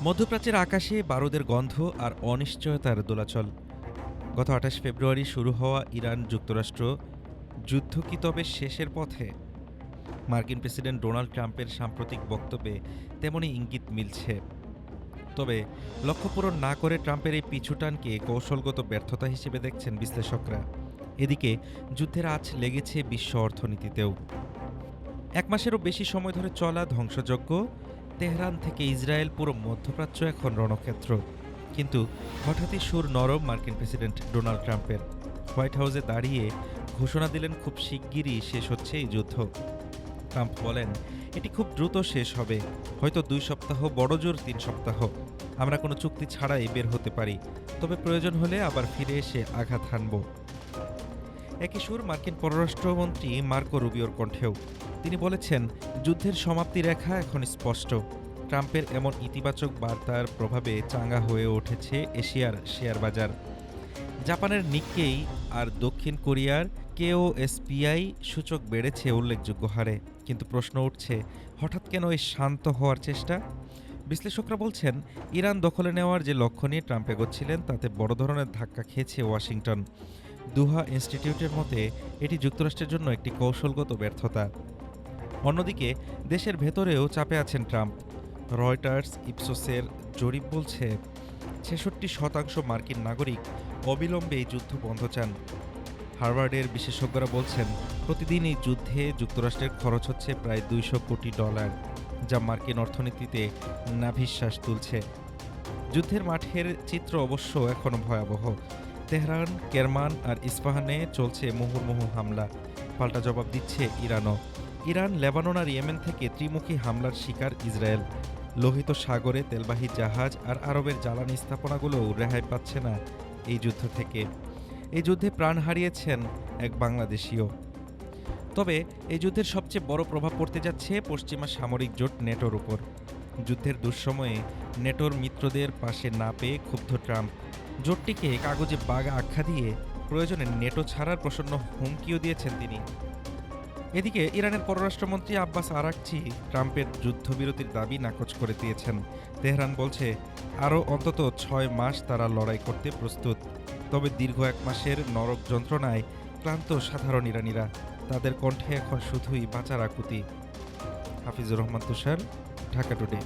মধ্যপ্রাচ্যের আকাশে বারুদের গন্ধ আর অনিশ্চয়তার দোলাচল। গত ২৮ ফেব্রুয়ারি শুরু হওয়া ইরান যুক্তরাষ্ট্র যুদ্ধ কি তবে শেষের পথে? মার্কিন প্রেসিডেন্ট ডোনাল্ড ট্রাম্পের সাম্প্রতিক বক্তব্যে তেমনই ইঙ্গিত মিলছে। তবে লক্ষ্য পূরণ না করে ট্রাম্পের এই পিছুটানকে কৌশলগত ব্যর্থতা হিসেবে দেখছেন বিশ্লেষকরা। এদিকে যুদ্ধের আঁচ লেগেছে বিশ্ব অর্থনীতিতেও। এক মাসেরও বেশি সময় ধরে চলা ধ্বংসযজ্ঞ, তেহরান থেকে ইসরায়েল, পুরো মধ্যপ্রাচ্য এখন রণক্ষেত্র। কিন্তু হঠাৎই সুর নরম মার্কিন প্রেসিডেন্ট ডোনাল্ড ট্রাম্পের। হোয়াইট হাউসে দাঁড়িয়ে ঘোষণা দিলেন খুব শিগগিরই শেষ হচ্ছে এই যুদ্ধ। ট্রাম্প বলেন, এটি খুব দ্রুত শেষ হবে, হয়তো ২ সপ্তাহ, বড়জোর ৩ সপ্তাহ। আমরা কোনো চুক্তি ছাড়াই বের হতে পারি, তবে প্রয়োজন হলে আবার ফিরে এসে আঘাত হানব। একই সুর মার্কিন পররাষ্ট্রমন্ত্রী মার্কো রুবিওর কণ্ঠেও। তিনি বলেছেন, যুদ্ধের সমাপ্তি রেখা এখন স্পষ্ট। ট্রাম্পের এমন ইতিবাচক বার্তার প্রভাবে চাঙ্গা হয়ে উঠেছে এশিয়ার শেয়ার বাজার। জাপানের নিক্কেই আর দক্ষিণ কোরিয়ার কেওএসপিআই সূচক বেড়েছে উল্লেখযোগ্য হারে। কিন্তু প্রশ্ন উঠছে, হঠাৎ কেন এই শান্ত হওয়ার চেষ্টা? বিশ্লেষকরা বলছেন, ইরান দখলে নেওয়ার যে লক্ষ্য নিয়ে ট্রাম্প এগোচ্ছিলেন তাতে বড় ধরনের ধাক্কা খেয়েছে ওয়াশিংটন। দুহা ইনস্টিটিউটের মতে এটি যুক্তরাষ্ট্রের জন্য একটি কৌশলগত ব্যর্থতা। অন্যদিকে দেশের ভেতরেও চাপে আছেন ট্রাম্প। রয়টার্স ইপসোসের জরিপ বলছে ৬৬% মার্কিন নাগরিক অবিলম্বে এই যুদ্ধ বন্ধ চান। হার্ভার্ডের বিশেষজ্ঞরা বলছেন, প্রতিদিন এই যুদ্ধে যুক্তরাষ্ট্রের খরচ হচ্ছে প্রায় $২০০ কোটি, যা মার্কিন অর্থনীতিতে নাভিশ্বাস তুলছে। যুদ্ধের মাঠের চিত্র অবশ্য এখনও ভয়াবহ। তেহরান, কেরমান আর ইস্পাহানে চলছে মুহুর্মুহু হামলা। পাল্টা জবাব দিচ্ছে ইরানও। ইরান, লেবানন আর ইয়েমেন থেকে ত্রিমুখী হামলার শিকার ইসরায়েল। লোহিত সাগরে তেলবাহী জাহাজ আর আরবের জ্বালানি স্থাপনাগুলোও রেহাই পাচ্ছে না এই যুদ্ধ থেকে। এই যুদ্ধে প্রাণ হারিয়েছেন এক বাংলাদেশিও। তবে এই যুদ্ধের সবচেয়ে বড় প্রভাব পড়তে যাচ্ছে পশ্চিমা সামরিক জোট নেটোর উপর। যুদ্ধের দুঃসময়ে নেটোর মিত্রদের পাশে না পেয়ে ক্ষুব্ধ ট্রাম্প জোটটিকে কাগজে বাঘ আখ্যা দিয়ে প্রয়োজনে নেটো ছাড়ার প্রসন্ন হুমকিও দিয়েছেন তিনি। এদিকে ইরানের পররাষ্ট্রমন্ত্রী আব্বাস আরাকচি ট্রাম্পের যুদ্ধবিরতির দাবি নাকচ করে দিয়েছেন। তেহরান বলছে, আরও অন্তত ৬ মাস তারা লড়াই করতে প্রস্তুত। তবে দীর্ঘ ১ মাসের নরক যন্ত্রণায় ক্লান্ত সাধারণ ইরানিরা। তাদের কণ্ঠে এখন শুধুই বাঁচার আকুতি। হাফিজুর রহমান তুষার, ঢাকা টুডে।